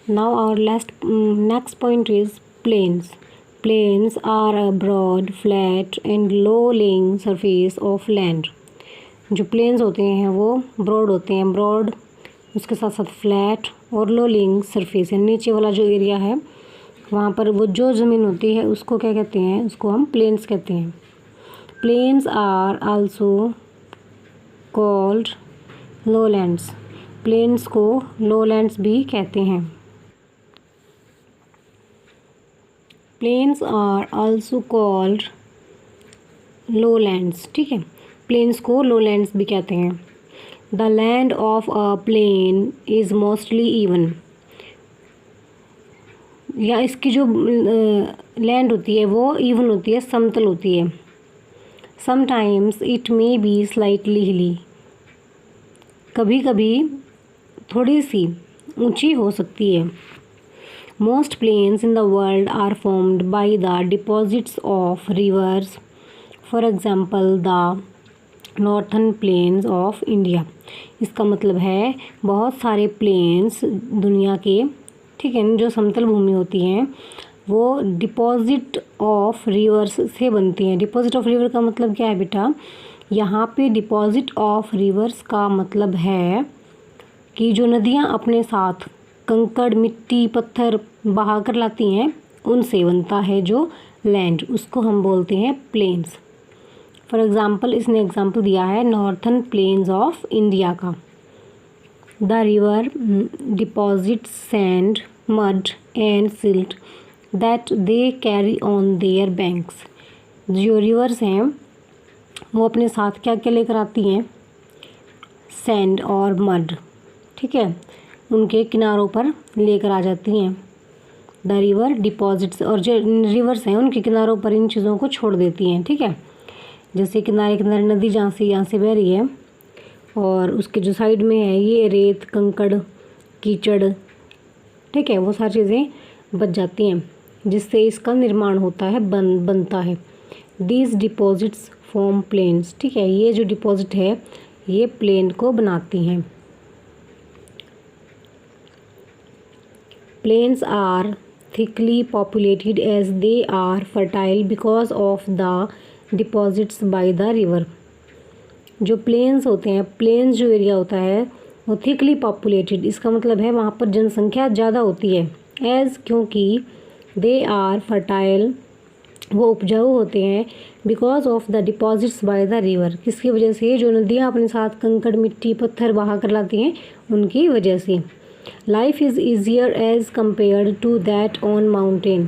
Now our next point is plains. Plains are a broad, flat and low-lying surface of land. जो plains होते हैं वो broad होते हैं, ब्रॉड उसके साथ साथ फ्लैट और लो लिंग सरफेस है। नीचे वाला जो एरिया है वहाँ पर वो जो ज़मीन होती है उसको क्या कहते हैं, उसको हम प्लेन्स कहते हैं। Plains are also called lowlands. Plains को लोलैंड्स भी कहते हैं। Plains are also called lowlands, ठीक है, प्लेन्स को लोलैंड्स भी कहते हैं। The land of a plain is mostly even, या इसकी जो लैंड होती है वो इवन होती है, समतल होती है। Sometimes it may be slightly hilly, कभी कभी थोड़ी सी ऊंची हो सकती है। Most plains in the world are formed by the deposits of rivers, for example the northern plains of India. इसका मतलब है बहुत सारे प्लेन्स दुनिया के, ठीक है, जो समतल भूमि होती हैं वो डिपॉजिट ऑफ रिवर्स से बनती हैं। डिपॉजिट ऑफ रिवर का मतलब क्या है बेटा, यहाँ पे डिपॉजिट ऑफ रिवर्स का मतलब है कि जो नदियाँ अपने साथ कंकड़, मिट्टी, पत्थर बहा कर लाती हैं उनसे बनता है जो लैंड, उसको हम बोलते हैं प्लेन्स। फॉर एग्ज़ाम्पल इसने एग्ज़ाम्पल दिया है नॉर्थन प्लेन्स ऑफ इंडिया का। The river deposit sand, mud and silt that they carry on their banks. जो रिवर्स हैं वो अपने साथ क्या क्या लेकर आती हैं, सैंड और मड, ठीक है, उनके किनारों पर लेकर आ जाती हैं। द रिवर डिपॉजिट्स, और जो रिवर्स हैं उनके किनारों पर इन चीज़ों को छोड़ देती हैं, ठीक है। जैसे किनारे किनारे नदी जहाँ से यहाँ से बह रही है और उसके जो साइड में है ये रेत, कंकड़, कीचड़, ठीक है, वो सारी चीज़ें बच जाती हैं जिससे इसका निर्माण होता है, बनता है। दीज डिपॉजिट्स फॉर्म प्लेन्स, ठीक है, ये जो डिपॉजिट है ये प्लेन को बनाती हैं। Plains are thickly populated as they are fertile because of the deposits by the river. जो प्लेन्स होते हैं, प्लेन्स जो एरिया होता है वो थिकली पॉपुलेटेड, इसका मतलब है वहाँ पर जनसंख्या ज़्यादा होती है। एज, क्योंकि दे आर फर्टाइल, वो उपजाऊ होते हैं, because of the deposits by the river, किसकी वजह से, जो नदियाँ अपने साथ कंकड़, मिट्टी, पत्थर बहा कर लाती हैं उनकी वजह से। Life is easier as compared to that on mountain,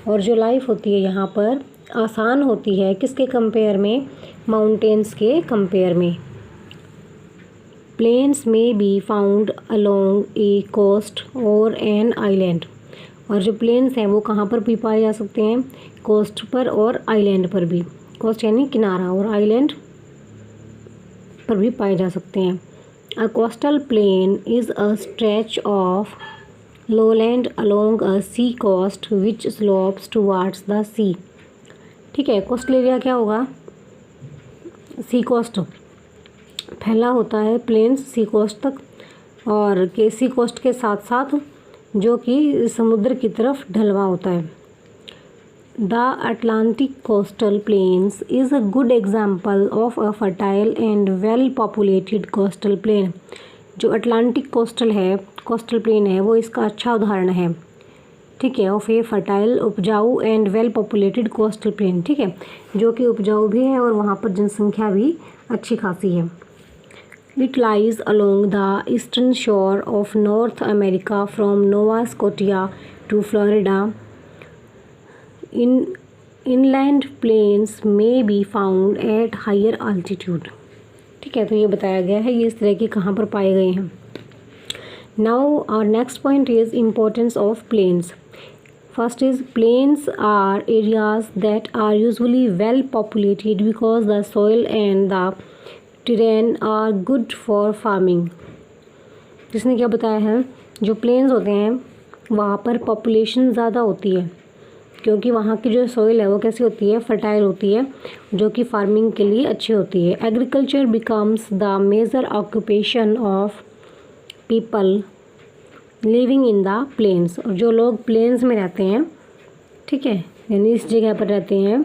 और जो लाइफ होती है यहाँ पर आसान होती है किसके कंपेयर में, माउंटेन्स के कंपेयर में। प्लेन्स में be found along a coast और एन आइलैंड, और जो प्लेन्स हैं वो कहाँ पर भी पाए जा सकते हैं, कोस्ट पर और आइलैंड पर भी। कोस्ट यानी किनारा, और आइलैंड पर भी पाए जा सकते हैं। A coastal plain is a stretch of lowland along a sea coast which slopes towards the sea, ठीक है। कोस्टल एरिया क्या होगा, सी कोस्ट, फैला होता है प्लेन्स सी कोस्ट तक, और के सी कोस्ट के साथ साथ जो कि समुद्र की तरफ ढलवा होता है। The Atlantic coastal planes is a good example of a fertile and well populated coastal plain. जो अटलांटिक कोस्टल प्लेन है वो इसका अच्छा उदाहरण है, ठीक है, ऑफ ए फर्टाइल, उपजाऊ and well populated coastal plain, ठीक है, जो कि उपजाऊ भी है और वहाँ पर जनसंख्या भी अच्छी खासी है। It lies along the eastern shore of North America from Nova Scotia to Florida. Inland plains में be found at higher altitude, ठीक है, तो ये बताया गया है ये इस तरह के कहाँ पर पाए गए हैं। Now our next point is importance of plains. First is plains are areas that are usually well populated because the soil and the terrain are good for farming. जिसने क्या बताया है, जो प्लेन्स होते हैं वहाँ पर पॉपुलेशन ज़्यादा होती है क्योंकि वहाँ की जो सोइल है वो कैसी होती है, फर्टाइल होती है, जो कि फार्मिंग के लिए अच्छी होती है। Agriculture becomes the major occupation of people living in the plains, और जो लोग प्लेन्स में रहते हैं, ठीक है, यानी इस जगह पर रहते हैं,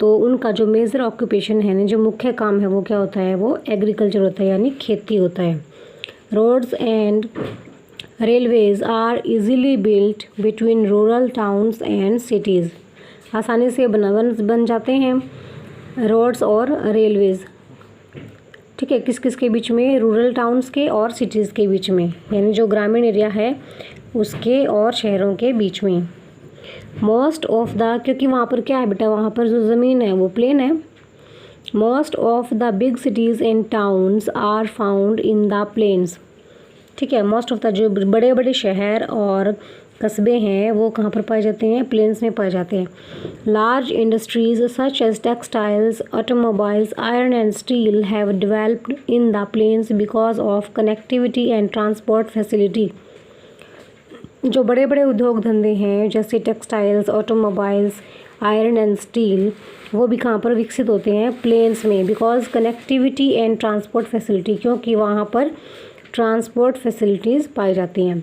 तो उनका जो मेजर ऑक्यूपेशन है, जो मुख्य काम है वो क्या होता है, वो एग्रीकल्चर होता है, यानी खेती होता है। Roads and railways are easily built between rural towns and cities, आसानी से बन जाते हैं रोड्स और रेलवेज़, ठीक है, किस किस के बीच में, रूरल टाउन्स के और सिटीज़ के बीच में, यानी जो ग्रामीण एरिया है उसके और शहरों के बीच में। मोस्ट ऑफ द, क्योंकि वहाँ पर क्या है बेटा, वहाँ पर जो ज़मीन है वो प्लेन है। Most of the big cities and towns are found in the plains, ठीक है, मोस्ट ऑफ द जो बड़े बड़े शहर और कस्बे हैं वो कहाँ पर पाए जाते हैं, प्लेन्स में पाए जाते हैं। Large industries such as textiles, automobiles, iron and steel have developed in the plains because of connectivity and transport facility. जो बड़े बड़े उद्योग धंधे हैं जैसे textiles, automobiles, iron and steel, वो भी कहाँ पर विकसित होते हैं, प्लेन्स में, because connectivity and transport facility, क्योंकि वहाँ पर ट्रांसपोर्ट फैसिलिटीज़ पाई जाती हैं।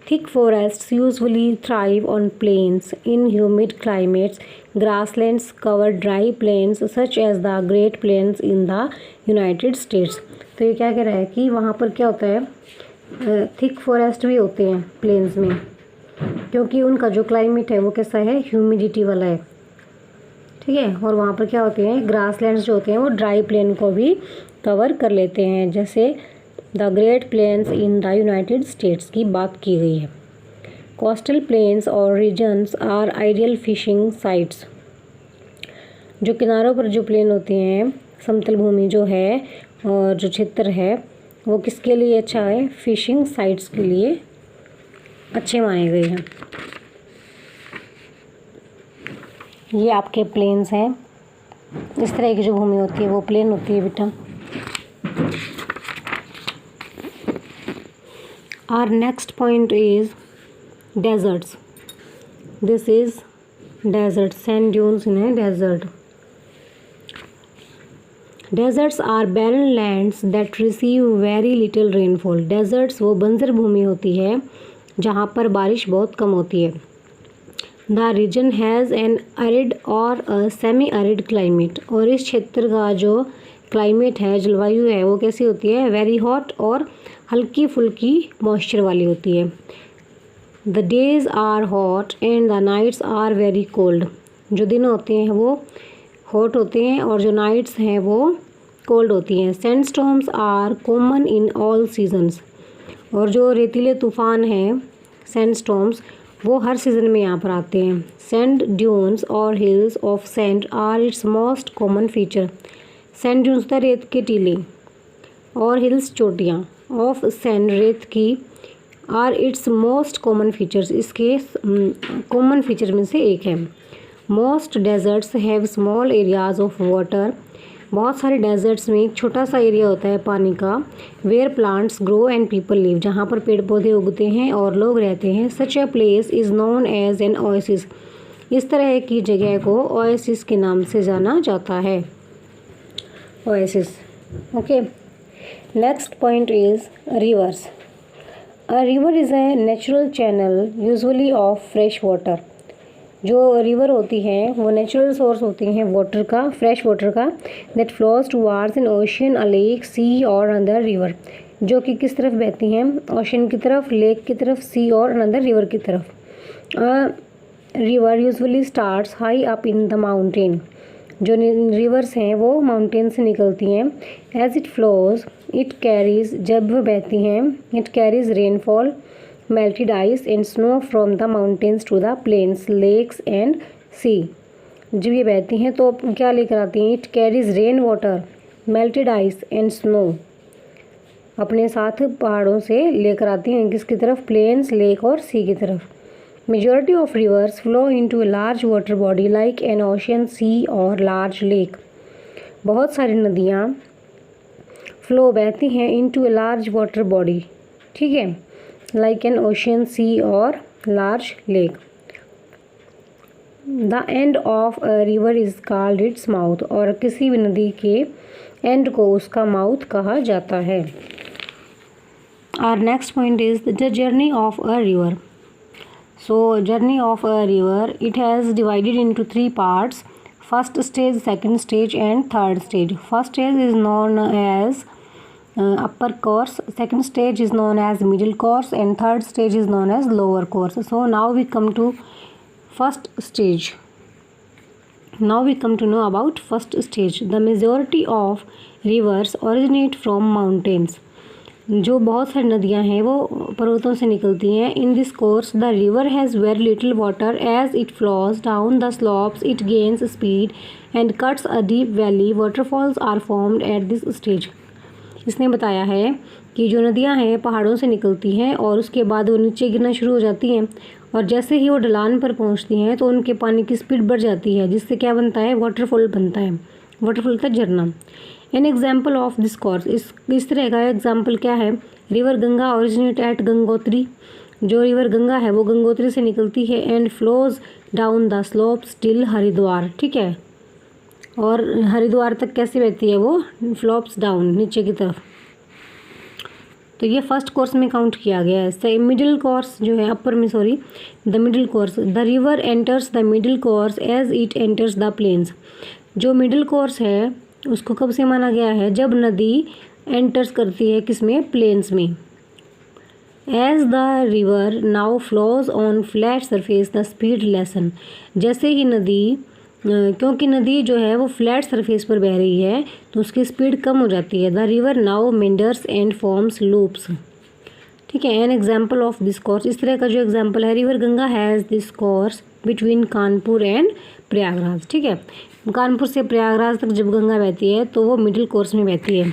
Thick forests usually thrive on plains. In humid climates, grasslands cover dry plains such as the Great Plains in the United States. तो ये क्या कह रहा है कि वहाँ पर क्या होता है, थिक फॉरेस्ट भी होते हैं प्लेन्स में, क्योंकि उनका जो क्लाइमेट है वो कैसा है, ह्यूमिडिटी वाला है, ठीक है, और वहाँ पर क्या होते हैं, ग्रासलैंड्स जो होते हैं वो ड्राई प्लेन को भी कवर कर लेते हैं, जैसे the great plains in the United States की बात की गई है। कोस्टल प्लेन्स और regions are ideal fishing sites, जो किनारों पर जो प्लेन होते हैं, समतल भूमि जो है और जो क्षेत्र है वो किसके लिए अच्छा है, फिशिंग साइट्स के लिए अच्छे माने गए हैं। ये आपके प्लेन्स हैं, इस तरह की जो भूमि होती है वो प्लेन होती है बेटा। Our next point is deserts. This is desert, sand dunes in a desert. Deserts are barren lands that receive very little rainfall. Deserts वो बंजर भूमि होती है जहाँ पर बारिश बहुत कम होती है। The region has an arid or a semi-arid climate. और इस क्षेत्र का जो क्लाइमेट है, जलवायु है, वो कैसी होती है, वेरी हॉट और हल्की फुल्की मॉइस्चर वाली होती है। The days are hot and the nights are very cold. जो दिन होते हैं वो हॉट होते हैं और जो नाइट्स हैं वो कोल्ड होती हैं। Sandstorms are common in all seasons. और जो रेतीले तूफ़ान हैं, सैंडस्टॉर्म्स, वो हर सीज़न में यहाँ पर आते हैं। सैंड ड्यून्स और hills of sand are its most common feature. Sand dunes होता है रेत के टीले, और हिल्स चोटियाँ ऑफ सैंड रेत की, are its most common features, इसके कॉमन फीचर में से एक है। Most deserts have small areas of water. बहुत सारे डेजर्ट्स में एक छोटा सा एरिया होता है पानी का। Where plants grow and people live, जहाँ पर पेड़ पौधे उगते हैं और लोग रहते हैं। Such a place is known as an oasis. इस तरह की जगह को ओएसिस के नाम से जाना जाता है, oasis. Okay, next point is rivers. A river is a natural channel usually of fresh water. जो रिवर होती है वो नेचुरल सोर्स होती हैं वाटर का, फ्रेश वाटर का, that flows towards an ocean, a lake, sea और अनदर रिवर, जो कि किस तरफ बहती हैं, ओशन की तरफ, लेक की तरफ, सी और अनदर रिवर की तरफ। River usually starts high up in the mountain. जो रिवर्स हैं वो माउंटेन से निकलती हैं। As it flows it carries, जब वह बहती हैं, it carries rainfall, melted ice and snow from the mountains to the plains, lakes and sea। जब ये बहती हैं तो क्या लेकर आती हैं, it carries rain water, melted ice and snow, अपने साथ पहाड़ों से लेकर आती हैं किसकी तरफ, प्लेन्स, लेक और सी की तरफ। Majority of rivers flow into a large water body like an ocean, sea और लार्ज लेक। बहुत सारी नदियाँ फ्लो बहती हैं into a large water body, ठीक है, like an ocean, sea or large lake. The end of a river is called its mouth। और किसी भी नदी के एंड को उसका माउथ कहा जाता है। Our next point is the journey of a river. So journey of a river, it has divided into three parts: first stage, second stage and third stage. First stage is known as upper course, second stage is known as middle course and third stage is known as lower course. So now we come to first stage. Now we come to know about first stage. The majority of rivers originate from mountains. जो बहुत सारी नदियाँ हैं वो पर्वतों से निकलती हैं. In this course the river has very little water. As it flows down the slopes it gains speed and cuts a deep valley. Waterfalls are formed at this stage. इसने बताया है कि जो नदियाँ हैं पहाड़ों से निकलती हैं और उसके बाद वो नीचे गिरना शुरू हो जाती हैं और जैसे ही वो ढलान पर पहुँचती हैं तो उनके पानी की स्पीड बढ़ जाती है, जिससे क्या बनता है, वाटरफॉल बनता है. वाटरफॉल का झरना. An example of this course, इस तरह का एग्जाम्पल क्या है? River Ganga originate at Gangotri. जो रिवर गंगा है वो गंगोत्री से निकलती है. And flows down the slopes till Haridwar. ठीक है, और हरिद्वार तक कैसे बहती है वो? फ्लोप्स डाउन, नीचे की तरफ. तो ये फर्स्ट कोर्स में काउंट किया गया है. मिडिल कोर्स जो है, अपर में sorry, the middle course. The river enters the middle course as it enters the plains. जो मिडिल कोर्स है उसको कब से माना गया है? जब नदी एंटर्स करती है किसमें? प्लेन्स में. As the river now flows on flat surface the speed lessen. जैसे ही नदी, क्योंकि नदी जो है वो फ्लैट सरफेस पर बह रही है तो उसकी स्पीड कम हो जाती है. The river now meanders and forms loops. ठीक है, an example of this course. इस तरह का जो एग्जाम्पल है, river Ganga has this course between Kanpur and Prayagraj. ठीक है, कानपुर से प्रयागराज तक जब गंगा बहती है तो वो मिडिल कोर्स में बहती है.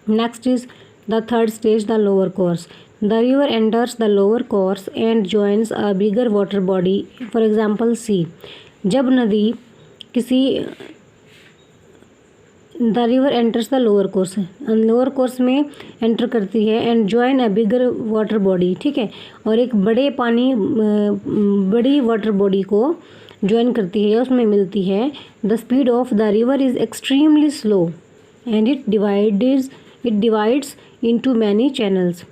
Next is the third stage, the lower course. The river enters the lower course and joins a bigger water body, for example sea. जब नदी किसी, the river enters the lower course, lower course में enter करती है. And join a bigger water body. ठीक है, और एक बड़ी वाटर बॉडी को ज्वाइन करती है, उसमें मिलती है. The speed of the river is extremely slow and it divides into many channels.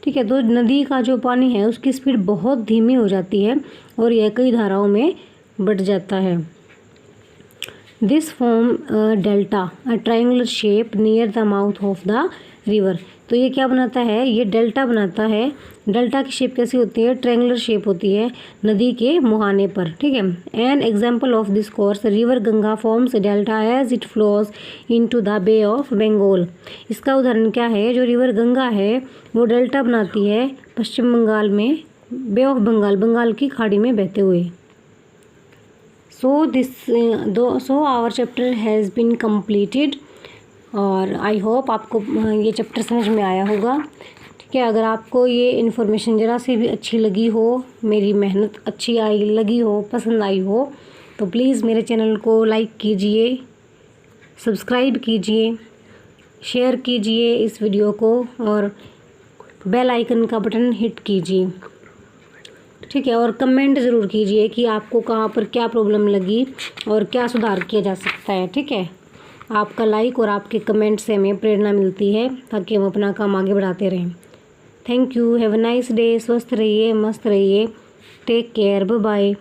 ठीक है, तो नदी का जो पानी है उसकी स्पीड बहुत धीमी हो जाती है और यह कई धाराओं में बढ़ जाता है. This form delta, a triangular shape near the mouth of the river. तो ये क्या बनाता है? ये डेल्टा बनाता है. डेल्टा की शेप कैसी होती है? ट्रायंगुलर शेप होती है नदी के मुहाने पर. ठीक है, an example of this course, river Ganga forms delta as it flows into the Bay of Bengal. इसका उदाहरण क्या है? जो रिवर गंगा है वो डेल्टा बनाती है पश्चिम बंगाल में, बे ऑफ बंगाल, बंगाल की खाड़ी में बहते हुए. So our chapter has been completed. और आई होप आपको ये चैप्टर समझ में आया होगा. ठीक है, अगर आपको ये इन्फॉर्मेशन ज़रा सी भी अच्छी लगी हो, मेरी मेहनत अच्छी लगी हो, पसंद आई हो, तो प्लीज़ मेरे चैनल को लाइक कीजिए, सब्सक्राइब कीजिए, शेयर कीजिए इस वीडियो को और बेल आइकन का बटन हिट कीजिए. ठीक है, और कमेंट ज़रूर कीजिए कि आपको कहाँ पर क्या प्रॉब्लम लगी और क्या सुधार किया जा सकता है. ठीक है, आपका लाइक और आपके कमेंट से हमें प्रेरणा मिलती है ताकि हम अपना काम आगे बढ़ाते रहें. Thank you. Have a nice day. स्वस्थ रहिए, मस्त रहिए. Take care. Bye bye.